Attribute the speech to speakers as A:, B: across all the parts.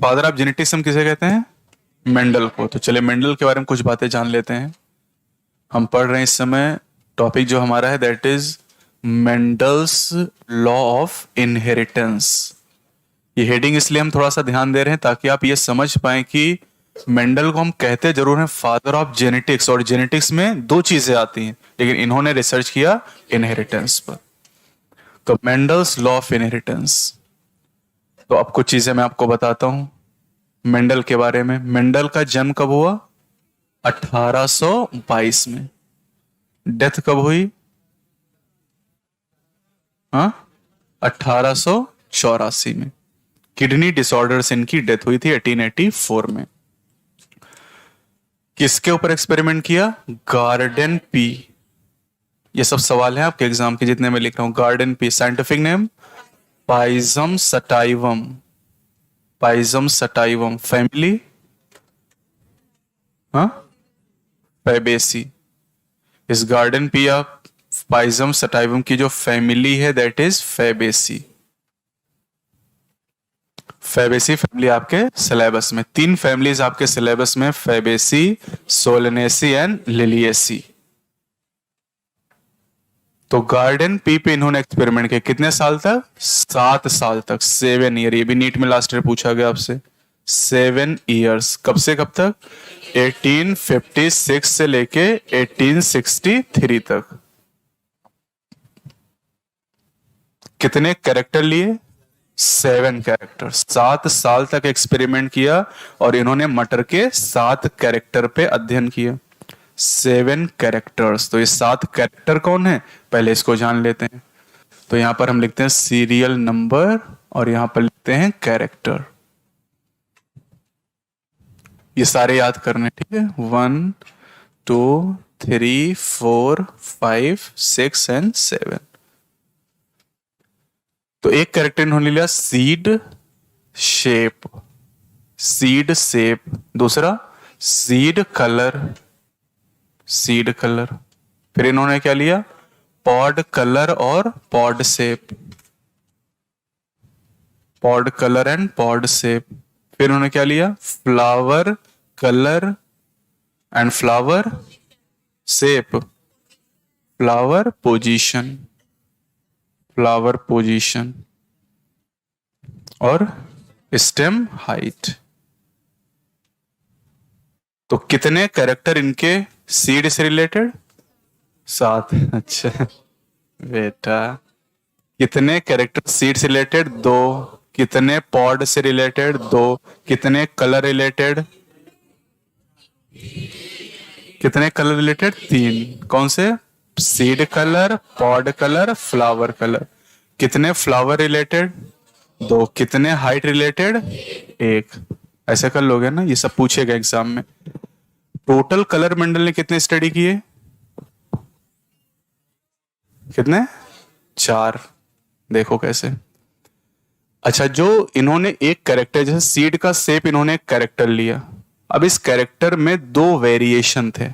A: Father of genetics हम किसे कहते हैं? मेंडल को। तो चलिए मेंडल के बारे में कुछ बातें जान लेते हैं। हम पढ़ रहे हैं इस समय, टॉपिक जो हमारा है that is Mendel's law of inheritance. ये हेडिंग इसलिए हम थोड़ा सा ध्यान दे रहे हैं ताकि आप ये समझ पाए कि मेंडल को हम कहते जरूर हैं फादर ऑफ जेनेटिक्स, और जेनेटिक्स में दो चीजें आती हैं, लेकिन इन्होंने रिसर्च किया इनहेरिटेंस पर। तो मेंडल्स लॉ ऑफ इनहेरिटेंस। तो अब कुछ चीजें मैं आपको बताता हूं मेंडल के बारे में। मेंडल का जन्म कब हुआ? 1822 में। डेथ कब हुई? हाँ, 1884 में। किडनी डिसऑर्डर से इनकी डेथ हुई थी 1884 में। किसके ऊपर एक्सपेरिमेंट किया? Garden pea. ये सब सवाल है आपके एग्जाम के जितने मैं लिख रहा हूं। Garden pea, scientific name Pisum sativum. Pisum sativum, family हाँ फैबेसी। इस garden pea of Pisum sativum की जो फैमिली है that is Fabaceae. Fabaceae family आपके सिलेबस में, 3 फैमिलीज आपके सिलेबस में, फैबेसी, सोलनेसी एंड लिलिएसी। तो गार्डन पी पे इन्होंने एक्सपेरिमेंट किया कितने साल तक? 7 साल तक, 7 ईयर। ये भी नीट में लास्ट ईयर पूछा गया आपसे। 7 ईयर्स, कब से कब तक? 1856 से लेके 1863 तक। कितने कैरेक्टर लिए? 7 कैरेक्टर। 7 साल तक एक्सपेरिमेंट किया और इन्होंने मटर के 7 कैरेक्टर पे अध्ययन किया। 7 कैरेक्टर्स। तो ये 7 कैरेक्टर कौन है, पहले इसको जान लेते हैं। तो यहां पर हम लिखते हैं सीरियल नंबर और यहां पर लिखते हैं कैरेक्टर। ये सारे याद करने, ठीक है। 1 2 3 4 5 6 एंड 7। तो एक कैरेक्टर इन्होंने लिया सीड शेप, सीड शेप। दूसरा सीड कलर, सीड कलर। फिर इन्होंने क्या लिया? पॉड कलर और pod shape, pod colour and pod shape. फिर उन्होंने क्या लिया? Flower colour and flower shape, flower position, flower position और स्टेम हाइट। तो कितने कैरेक्टर इनके सीड से रिलेटेड? 7। अच्छा बेटा, कितने कैरेक्टर सीड से रिलेटेड? 2। कितने पॉड से रिलेटेड? 2। कितने कलर रिलेटेड? कितने कलर रिलेटेड? 3। कौन से? Seed colour, pod colour, flower colour. कितने फ्लावर रिलेटेड? 2। कितने हाइट रिलेटेड? 1। ऐसे कर लोगे ना, ये सब पूछेगा एग्जाम में। टोटल कलर मंडल ने कितने स्टडी किए? कितने? 4। देखो कैसे। अच्छा, जो इन्होंने एक कैरेक्टर, जैसे सीड का शेप इन्होंने एक कैरेक्टर लिया। अब इस कैरेक्टर में 2 वेरिएशन थे,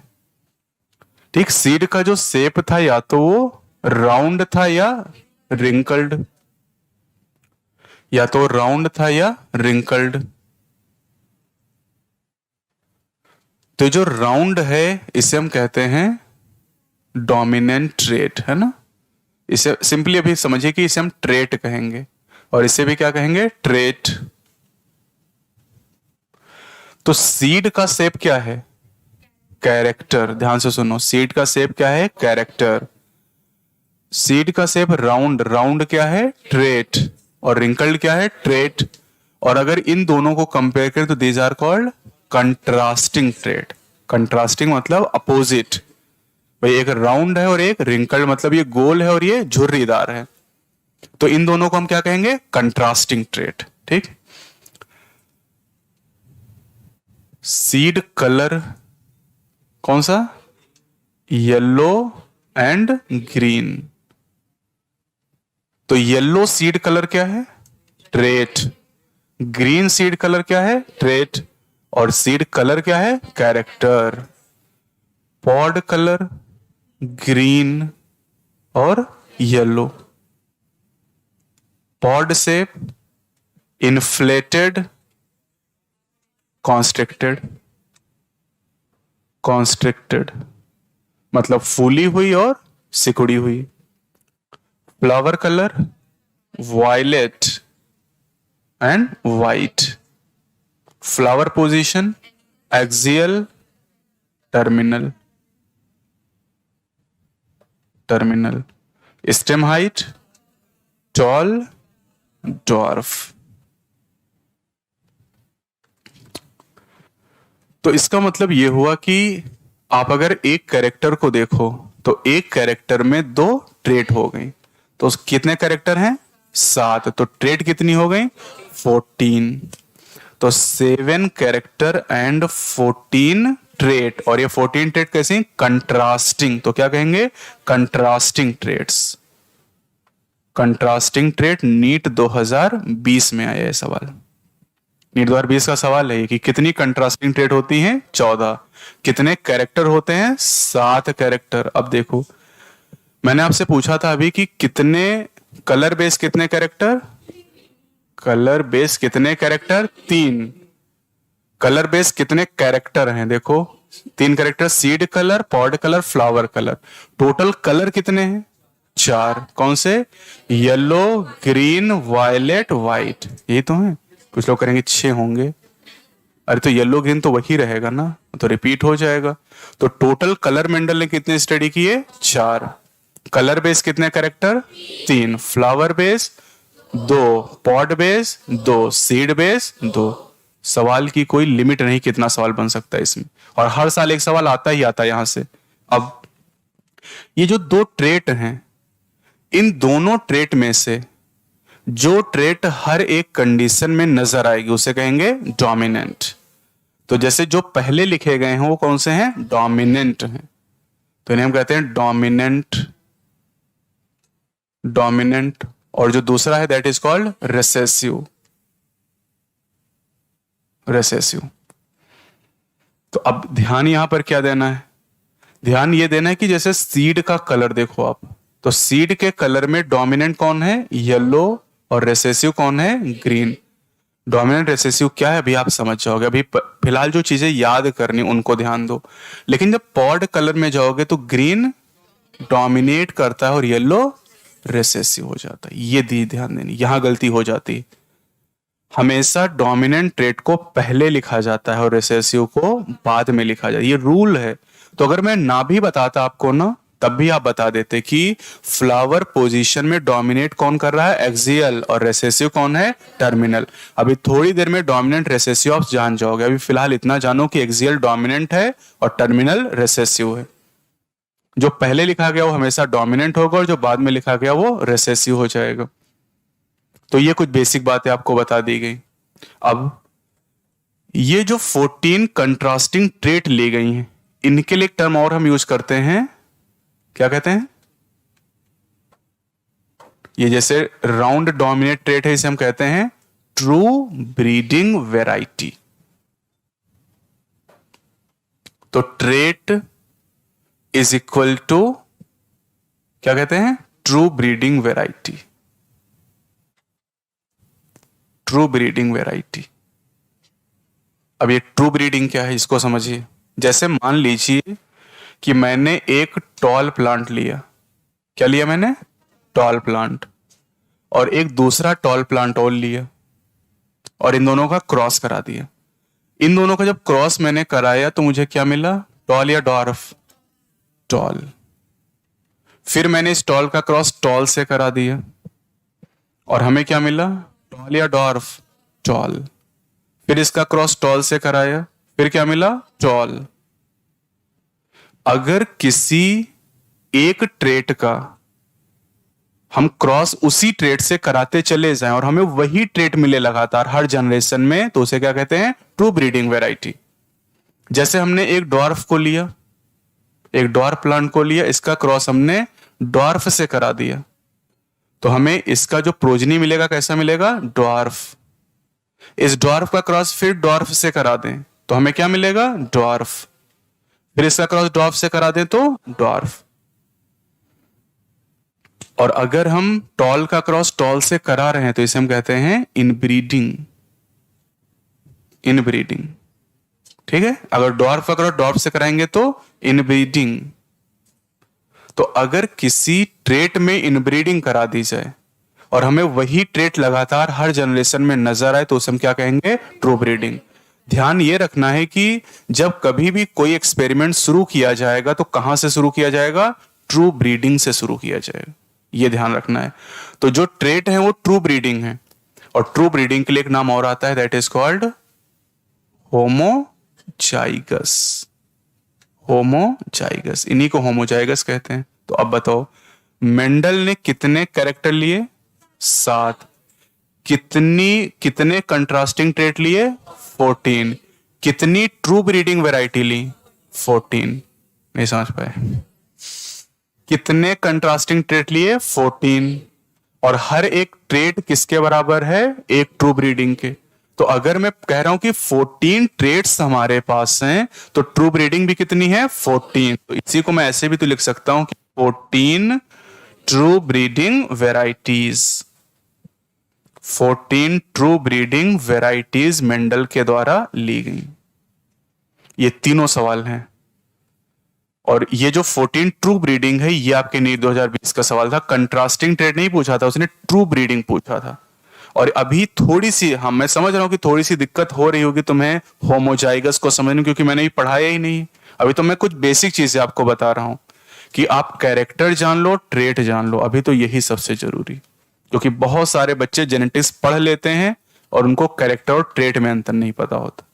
A: ठीक। सीड का जो शेप था या तो वो राउंड था या रिंकल्ड, या तो राउंड था या रिंकल्ड। तो जो राउंड है इसे हम कहते हैं डोमिनेंट ट्रेट, है ना। इसे सिंपली अभी समझिए कि इसे हम ट्रेट कहेंगे, और इसे भी क्या कहेंगे? ट्रेट। तो सीड का शेप क्या है? कैरेक्टर। ध्यान से सुनो, सीड का शेप क्या है? कैरेक्टर। सीड का शेप राउंड, राउंड क्या है? ट्रेट। और रिंकल्ड क्या है? ट्रेट। और अगर इन दोनों को कंपेयर करें तो these are called contrasting trait. Contrasting मतलब अपोजिट। भाई एक राउंड है और एक रिंकल्ड, मतलब ये गोल है और ये झुर्रीदार है। तो इन दोनों को हम क्या कहेंगे? कंट्रास्टिंग ट्रेट, ठीक। सीड कलर कौन सा? Yellow and green. तो येलो सीड कलर क्या है? ट्रेट। ग्रीन सीड कलर क्या है? ट्रेट। और सीड कलर क्या है? कैरेक्टर। पॉड कलर ग्रीन और yellow. Pod shape inflated constricted, constricted मतलब फूली हुई और सिकुड़ी हुई। Flower colour violet and white. Flower position axial, terminal, terminal. Stem height tall, dwarf. तो इसका मतलब ये हुआ कि आप अगर एक कैरेक्टर को देखो तो एक कैरेक्टर में 2 ट्रेट हो गई। तो कितने कैरेक्टर हैं? 7। तो ट्रेट कितनी हो गई? 14। तो 7 कैरेक्टर एंड 14 ट्रेट। और ये 14 ट्रेट कैसे? कंट्रास्टिंग। तो क्या कहेंगे? Contrasting traits. Contrasting trait NEET 2020 में आया है सवाल। नीट 2020 का सवाल है कि कितनी कंट्रास्टिंग ट्रेट होती हैं? 14। कितने कैरेक्टर होते हैं? 7 कैरेक्टर। अब देखो, मैंने आपसे पूछा था अभी कि कितने कलर बेस, कितने कैरेक्टर? कलर बेस कितने कैरेक्टर? 3। कलर बेस कितने कैरेक्टर हैं? देखो 3 character, seed colour, pod colour, flower colour. Total colour कितने हैं? 4। कौन से? Yellow, green, violet, white. यही तो है। कुछ लोग करेंगे 6 होंगे। अरे तो येलो ग्रीन तो वही रहेगा ना, तो रिपीट हो जाएगा। तो टोटल कलर मेंडल ने कितने स्टडी किए? 4। कलर बेस कितने character? 3। Flower base 2, pod base 2, seed base 2। सवाल की कोई लिमिट नहीं कितना सवाल बन सकता है इसमें, और हर साल एक सवाल आता ही आता है यहां से। अब ये जो 2 ट्रेट हैं, इन दोनों ट्रेट में से जो ट्रेट हर एक कंडीशन में नजर आएगी उसे कहेंगे डोमिनेंट। तो जैसे जो पहले लिखे गए हैं वो कौन से हैं? डोमिनेंट हैं। तो इन्हें हम कहते हैं डोमिनेंट, डोमिनेंट। और जो दूसरा है that is called recessive, recessive. तो अब ध्यान यहां पर क्या देना है? ध्यान ये देना है कि जैसे सीड का कलर देखो आप, तो सीड के कलर में डोमिनेंट कौन है? येलो, और रिसेसिव कौन है? ग्रीन। डोमिनेंट रिसेसिव क्या है अभी आप समझ जाओगे। अभी फिलहाल जो चीजें याद करनी उनको ध्यान दो। लेकिन जब पॉड कलर में जाओगे तो ग्रीन डोमिनेट करता है और येलो रिसेसिव हो जाता है। ये ध्यान देनी, यहां गलती हो जाती है। हमेशा डोमिनेंट ट्रेट को पहले लिखा जाता है और रिसेसिव को बाद में लिखा जाता है। ये रूल है। तो अगर मैं ना भी बताता आपको ना, तब भी आप बता देते कि फ्लावर पोजीशन में डोमिनेट कौन कर रहा है? एक्सियल, और रिसेसिव कौन है? टर्मिनल। अभी थोड़ी देर में डोमिनेंट रिसेसिव आप जान जाओगे। अभी फिलहाल इतना जानो कि एक्सियल डोमिनेंट है और टर्मिनल रिसेसिव है। जो पहले लिखा गया वो हमेशा डोमिनेंट होगा और जो बाद में लिखा गया वो रिसेसिव हो जाएगा। तो ये कुछ बेसिक बातें आपको बता दी गई। अब ये जो 14 कंट्रास्टिंग ट्रेट ली गई हैं, इनके लिए एक टर्म और हम यूज करते हैं, क्या कहते हैं? ये जैसे राउंड डोमिनेट ट्रेट है, इसे हम कहते हैं ट्रू ब्रीडिंग वेराइटी। तो ट्रेट इज इक्वल टू क्या कहते हैं? True breeding variety, true breeding variety. अब ये ट्रू ब्रीडिंग क्या है इसको समझिए। जैसे मान लीजिए कि मैंने एक टॉल प्लांट लिया। क्या लिया मैंने? Tall plant. और एक दूसरा टॉल प्लांट और लिया और इन दोनों का क्रॉस करा दिया। इन दोनों का जब क्रॉस मैंने कराया तो मुझे क्या मिला? टॉल या डॉर्फ? टॉल। फिर मैंने इस टॉल का क्रॉस टॉल से करा दिया और हमें क्या मिला? टॉल या डॉर्फ? टॉल। फिर इसका क्रॉस टॉल से कराया, फिर क्या मिला? टॉल। अगर किसी एक ट्रेट का हम क्रॉस उसी ट्रेट से कराते चले जाएं और हमें वही ट्रेट मिले लगातार हर जनरेशन में, तो उसे क्या कहते हैं? True breeding variety. जैसे हमने एक डॉर्फ को लिया, एक डॉर्फ प्लांट को लिया, इसका क्रॉस हमने डॉर्फ से करा दिया, तो हमें इसका जो प्रोजनी मिलेगा कैसा मिलेगा? डॉर्फ। इस डॉर्फ का क्रॉस फिर डॉर्फ से करा दें तो हमें क्या मिलेगा? डॉर्फ। फिर इसका क्रॉस डॉर्फ से करा दें तो डॉर्फ। और अगर हम टॉल का क्रॉस टॉल से करा रहे हैं तो इसे हम कहते हैं इनब्रीडिंग, इनब्रीडिंग। ठीक है, अगर डॉर्फ करो डॉर्फ से कराएंगे तो इनब्रीडिंग। तो अगर किसी ट्रेट में इनब्रीडिंग करा दी जाए और हमें वही ट्रेट लगातार हर जनरेशन में नजर आए तो उसे हम क्या कहेंगे, ट्रू ब्रीडिंग। ध्यान ये रखना है कि जब कभी भी कोई एक्सपेरिमेंट शुरू किया जाएगा तो कहां से शुरू किया जाएगा, ट्रू ब्रीडिंग से शुरू किया जाएगा, ये ध्यान रखना है। तो जो ट्रेट है वो ट्रू ब्रीडिंग है, और ट्रू ब्रीडिंग के लिए एक नाम और आता है, that is called homozygous. Homozygous, इन्हीं को होमोजाइगस कहते हैं। तो अब बताओ, मेंडल ने कितने कैरेक्टर लिए, 7। कितने कंट्रास्टिंग ट्रेट लिए, 14। कितनी ट्रू ब्रीडिंग वैरायटी ली, 14। नहीं समझ पाए, कितने कंट्रास्टिंग ट्रेट लिए, 14, और हर एक ट्रेट किसके बराबर है, एक ट्रू ब्रीडिंग के। तो अगर मैं कह रहा हूं कि 14 ट्रेट्स हमारे पास हैं तो ट्रू ब्रीडिंग भी कितनी है, 14। तो इसी को मैं ऐसे भी तो लिख सकता हूं कि 14 true breeding varieties. 14 true breeding varieties Mendel के द्वारा ली गई। ये तीनों सवाल हैं, और ये जो 14 ट्रू ब्रीडिंग है ये आपके नीट 2020 का सवाल था। कंट्रास्टिंग ट्रेट नहीं पूछा था, उसने ट्रू ब्रीडिंग पूछा था। और अभी थोड़ी सी, हाँ मैं समझ रहा हूं कि थोड़ी सी दिक्कत हो रही होगी तुम्हें होमोजाइगस को समझने, क्योंकि मैंने ये पढ़ाया ही नहीं। अभी तो मैं कुछ बेसिक चीजें आपको बता रहा हूं कि आप कैरेक्टर जान लो, ट्रेट जान लो, अभी तो यही सबसे जरूरी। क्योंकि बहुत सारे बच्चे जेनेटिक्स पढ़ लेते हैं और उनको कैरेक्टर और ट्रेट में अंतर नहीं पता होता।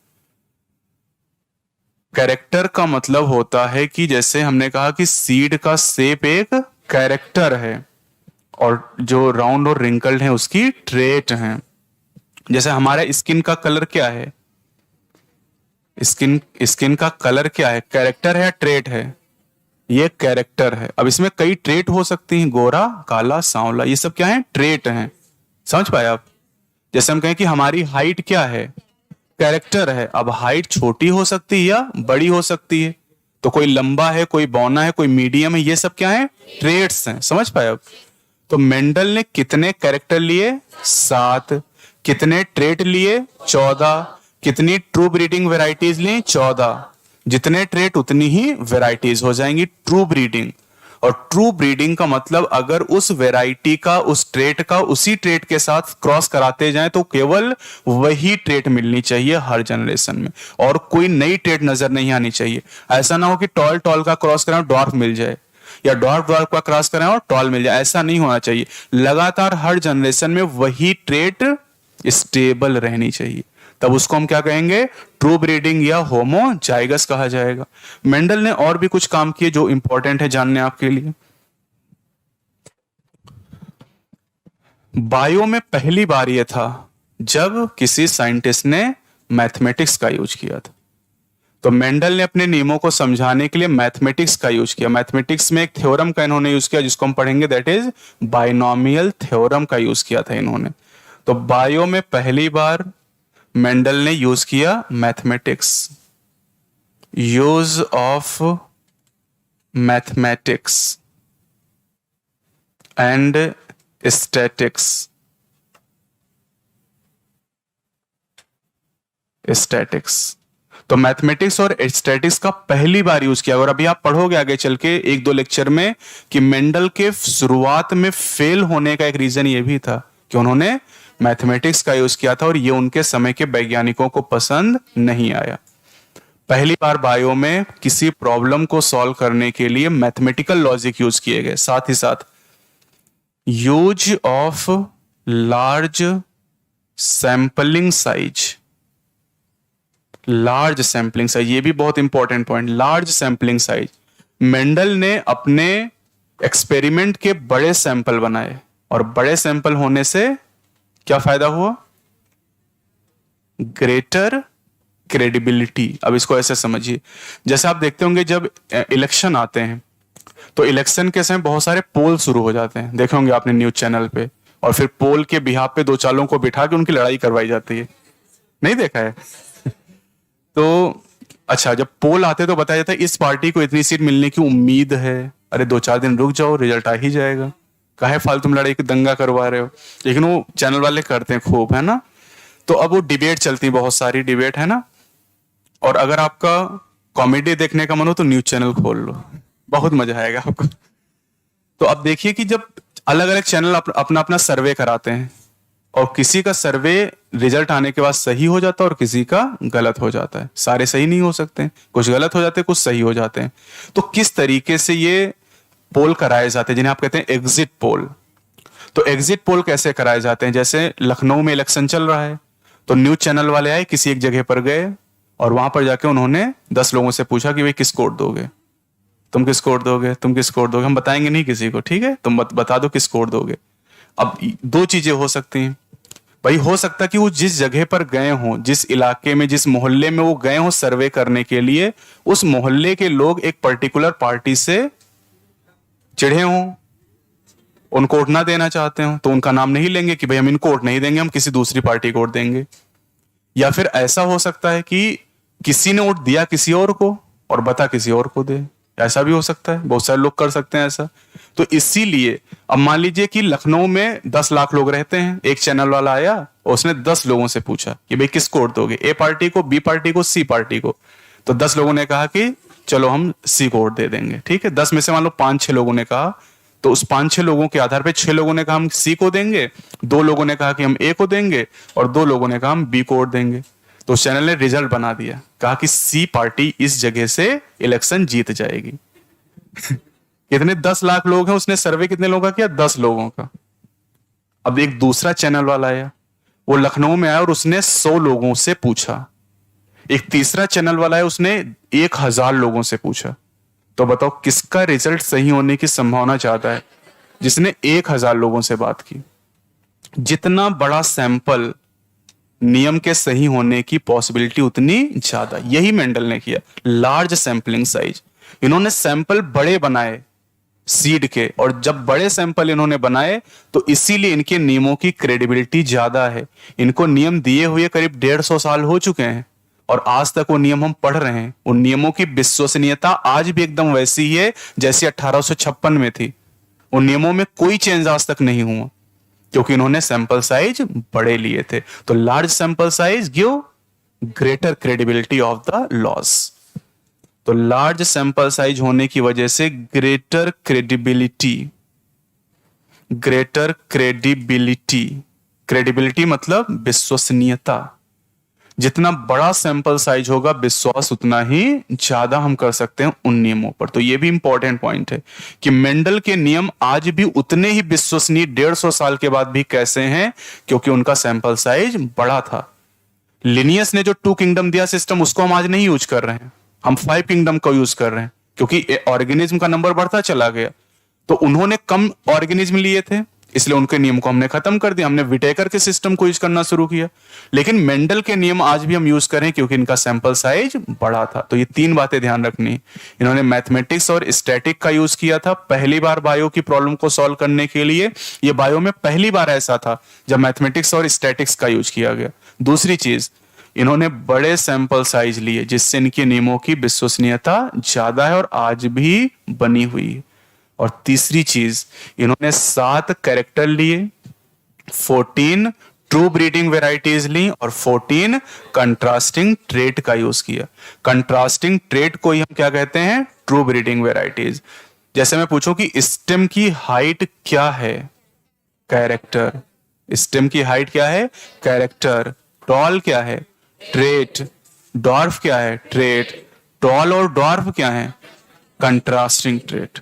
A: कैरेक्टर का मतलब होता है कि जैसे हमने कहा कि सीड का शेप एक कैरेक्टर है, और जो राउंड और रिंकल्ड है उसकी ट्रेट है। जैसे हमारा स्किन का कलर क्या है, स्किन का कलर क्या है, कैरेक्टर है या ट्रेट है, ये कैरेक्टर है। अब इसमें कई ट्रेट हो सकती हैं, गोरा, काला, सांवला, ये सब क्या है, ट्रेट हैं। समझ पाए आप? जैसे हम कहें कि हमारी हाइट क्या है, कैरेक्टर है। अब हाइट छोटी हो सकती है या बड़ी हो सकती है, तो कोई लंबा है, कोई बौना है, कोई मीडियम है, ये सब क्या है, ट्रेट्स हैं। समझ पाए आप? तो मेंडल ने कितने कैरेक्टर लिए, 7। कितने ट्रेट लिए, 14। कितनी ट्रू ब्रीडिंग वेराइटीज ली, 14। जितने ट्रेट उतनी ही वेराइटीज हो जाएंगी, ट्रू ब्रीडिंग। और ट्रू ब्रीडिंग का मतलब अगर उस वेराइटी का, उस ट्रेट का उसी ट्रेट के साथ क्रॉस कराते जाएं तो केवल वही ट्रेट मिलनी चाहिए हर जनरेशन में, और कोई नई ट्रेट नजर नहीं आनी चाहिए। ऐसा ना हो कि टॉल टॉल का क्रॉस कराएं और डॉर्फ मिल जाए, या डॉर्फ डॉर्फ का क्रॉस कराएं और टॉल मिल जाए, ऐसा नहीं होना चाहिए। लगातार हर जनरेशन में वही ट्रेट स्टेबल रहनी चाहिए, तब उसको हम क्या कहेंगे, ट्रू ब्रीडिंग या होमोजाइगस कहा जाएगा। मेंडल ने और भी कुछ काम किए जो इंपॉर्टेंट है जानने आपके लिए। बायो में पहली बार यह था जब किसी साइंटिस्ट ने मैथमेटिक्स का यूज किया था। तो मेंडल ने अपने नियमों को समझाने के लिए मैथमेटिक्स का यूज किया। मैथमेटिक्स में एक थ्योरम का इन्होंने यूज किया जिसको हम पढ़ेंगे, दैट इज बाइनोमियल थ्योरम का यूज किया था इन्होंने। तो बायो में पहली बार मेंडल ने यूज किया mathematics, use of mathematics and statics. तो मैथमेटिक्स और स्टैटिक्स का पहली बार यूज किया। और अभी आप पढ़ोगे आगे चल के 1-2 लेक्चर में कि मेंडल के शुरुआत में फेल होने का एक रीजन ये भी था कि उन्होंने मैथमेटिक्स का यूज किया था और ये उनके समय के वैज्ञानिकों को पसंद नहीं आया। पहली बार बायो में किसी प्रॉब्लम को सॉल्व करने के लिए मैथमेटिकल लॉजिक यूज किए गए। साथ ही साथ use of large sampling size, large sampling size, ये भी बहुत important point, large sampling size. Mendel ने अपने एक्सपेरिमेंट के बड़े सैंपल बनाए, और बड़े सैंपल होने से क्या फायदा हुआ, ग्रेटर क्रेडिबिलिटी। अब इसको ऐसे समझिए, जैसे आप देखते होंगे जब इलेक्शन आते हैं तो इलेक्शन के समय बहुत सारे पोल शुरू हो जाते हैं, देखे होंगे आपने न्यूज चैनल पे, और फिर पोल के बिहाफ पे 2 चालों को बिठा के उनकी लड़ाई करवाई जाती है। नहीं देखा है? तो अच्छा, जब पोल आते तो बताया जाता है इस पार्टी को इतनी सीट मिलने की उम्मीद है। अरे 2-4 दिन रुक जाओ, रिजल्ट आ ही जाएगा, काहे फालतू लड़ाई की दंगा करवा रहे हो। लेकिन वो चैनल वाले करते हैं खूब, है ना। तो अब वो डिबेट चलती, बहुत सारी डिबेट है ना, और अगर आपका कॉमेडी देखने का मन हो तो न्यूज चैनल खोल लो, बहुत मजा आएगा आपको। तो अब देखिए कि जब अलग अलग चैनल अपना अपना सर्वे कराते हैं और किसी का सर्वे रिजल्ट आने के बाद सही हो जाता है और किसी का गलत हो जाता है, सारे सही नहीं हो सकते हैं, कुछ गलत हो जाते हैं, कुछ सही हो जाते हैं। तो किस तरीके से ये पोल कराए जाते हैं जिन्हें आप कहते हैं एग्जिट पोल। तो एग्जिट पोल कैसे कराए जाते हैं, जैसे लखनऊ में इलेक्शन चल रहा है तो न्यूज चैनल वाले आए, किसी एक जगह पर गए और वहां पर जाके उन्होंने 10 लोगों से पूछा कि भाई किसको वोट दोगे, तुम किसको वोट दोगे, तुम किसको वोट दोगे, हम बताएंगे नहीं किसी को, ठीक है, तुम बता दो किसको वोट दोगे। अब दो चीजें हो सकती हैं भाई, हो सकता है कि वो जिस जगह पर गए हों, जिस इलाके में, जिस मोहल्ले में वो गए हों सर्वे करने के लिए, उस मोहल्ले के लोग एक पर्टिकुलर पार्टी से चिढ़े हों, उनको वोट ना देना चाहते हो, तो उनका नाम नहीं लेंगे कि भाई हम इनको वोट नहीं देंगे, हम किसी दूसरी पार्टी को वोट देंगे। या फिर ऐसा हो सकता है कि किसी ने वोट दिया किसी और को और बता किसी और को दे, ऐसा भी हो सकता है, बहुत सारे लोग कर सकते हैं ऐसा। तो इसीलिए अब मान लीजिए कि लखनऊ में 10 लाख लोग रहते हैं, एक चैनल वाला आया और उसने 10 लोगों से पूछा कि भाई किसको वोट दोगे, ए पार्टी को, बी पार्टी को, सी पार्टी को। तो 10 लोगों ने कहा कि चलो हम सी को वोट दे देंगे, ठीक है। 10 में से मान लो 5-6 लोगों ने कहा, तो उस 5-6 लोगों के आधार पे 6 लोगों ने कहा हम सी को देंगे, 2 लोगों ने कहा कि हम ए को देंगे और 2 लोगों ने कहा हम बी को वोट देंगे। तो उस चैनल ने रिजल्ट बना दिया, कहा कि सी पार्टी इस जगह से इलेक्शन जीत जाएगी। कितने 10 लाख लोग हैं, उसने सर्वे कितने लोगों का किया, 10 लोगों का। अब एक दूसरा चैनल वाला आया, वो लखनऊ में आया और उसने 100 लोगों से पूछा। एक तीसरा चैनल वाला है, उसने 1000 लोगों से पूछा। तो बताओ किसका रिजल्ट सही होने की संभावना चाहता है, जिसने 1000 लोगों से बात की। जितना बड़ा सैंपल, नियम के सही होने की पॉसिबिलिटी उतनी ज्यादा। यही मेंडल ने किया, लार्ज सैंपलिंग साइज। इन्होंने सैंपल बड़े बनाए सीड के, और जब बड़े सैंपल इन्होंने बनाए तो इसीलिए इनके नियमों की क्रेडिबिलिटी ज्यादा है। इनको नियम दिए हुए करीब 150 साल हो चुके हैं और आज तक वो नियम हम पढ़ रहे हैं। उन नियमों की विश्वसनीयता आज भी एकदम वैसी ही है जैसी 1856 में थी। उन नियमों में कोई चेंज आज तक नहीं हुआ क्योंकि इन्होंने सैंपल साइज बड़े लिए थे। तो large sample size give greater credibility of the loss. तो लार्ज सैंपल साइज होने की वजह से greater credibility, greater credibility, credibility मतलब विश्वसनीयता। जितना बड़ा सैंपल साइज होगा विश्वास उतना ही ज्यादा हम कर सकते हैं उन नियमों पर। तो ये भी इंपॉर्टेंट पॉइंट है कि मेंडल के नियम आज भी उतने ही विश्वसनीय 150 साल के बाद भी कैसे हैं, क्योंकि उनका सैंपल साइज बड़ा था। लिनियस ने जो 2 किंगडम दिया सिस्टम, उसको हम आज नहीं यूज कर रहे हैं, हम 5 किंगडम का यूज कर रहे हैं क्योंकि ऑर्गेनिज्म का नंबर बढ़ता चला गया। तो उन्होंने कम ऑर्गेनिज्म लिए थे, इसलिए उनके नियम को हमने खत्म कर दिया, हमने विटेकर के सिस्टम को यूज करना शुरू किया। लेकिन मेंडल के नियम आज भी हम यूज करें क्योंकि इनका सैंपल साइज बड़ा था। तो ये 3 बातें ध्यान रखनी। इन्होंने मैथमेटिक्स और स्टैटिक का यूज किया था पहली बार बायो की प्रॉब्लम को सॉल्व करने के लिए। ये बायो में पहली बार ऐसा था जब मैथमेटिक्स और स्टैटिक्स का यूज किया गया। दूसरी चीज, इन्होंने बड़े सैंपल साइज लिए जिससे इनके नियमों की विश्वसनीयता ज्यादा है और आज भी बनी हुई है। और तीसरी चीज, इन्होंने 7 कैरेक्टर लिए, 14 ट्रू ब्रीडिंग वेराइटीज ली और 14 कंट्रास्टिंग ट्रेट का यूज किया। कंट्रास्टिंग ट्रेट को ही हम क्या कहते हैं, ट्रू ब्रीडिंग वेराइटीज। जैसे मैं पूछूं कि स्टेम की हाइट क्या है, कैरेक्टर। स्टेम की हाइट क्या है, कैरेक्टर। टॉल क्या है, ट्रेट। डॉर्फ क्या है, ट्रेट। टॉल और डॉर्फ क्या है, कंट्रास्टिंग ट्रेट।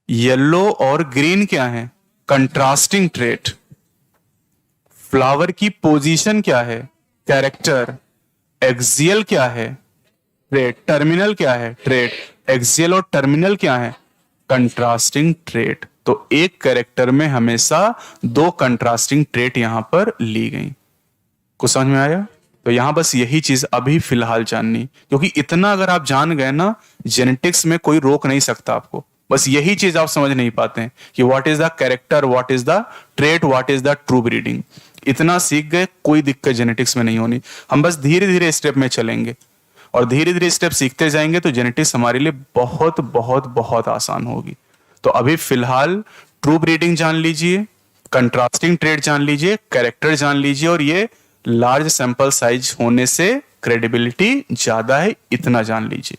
A: येलो और ग्रीन क्या है, कंट्रास्टिंग ट्रेट। फ्लावर की पोजीशन क्या है, कैरेक्टर। एक्सियल क्या है, ट्रेट। टर्मिनल क्या है, ट्रेट। एक्सियल और टर्मिनल क्या है, कंट्रास्टिंग ट्रेट। तो एक कैरेक्टर में हमेशा 2 कंट्रास्टिंग ट्रेट यहां पर ली गई। कुछ समझ में आया? तो यहां बस यही चीज अभी फिलहाल जाननी, क्योंकि इतना अगर आप जान गए ना, जेनेटिक्स में कोई रोक नहीं सकता आपको। बस यही चीज आप समझ नहीं पाते हैं कि what is the character, what is the trait, what is the true breeding. इतना सीख गए, कोई दिक्कत जेनेटिक्स में नहीं होनी। हम बस धीरे धीरे स्टेप में चलेंगे और धीरे धीरे स्टेप सीखते जाएंगे तो जेनेटिक्स हमारे लिए बहुत बहुत बहुत आसान होगी। तो अभी फिलहाल ट्रू ब्रीडिंग जान लीजिए, कंट्रास्टिंग ट्रेट जान लीजिए, कैरेक्टर जान लीजिए, और ये लार्ज सैंपल साइज होने से क्रेडिबिलिटी ज्यादा है, इतना जान लीजिए।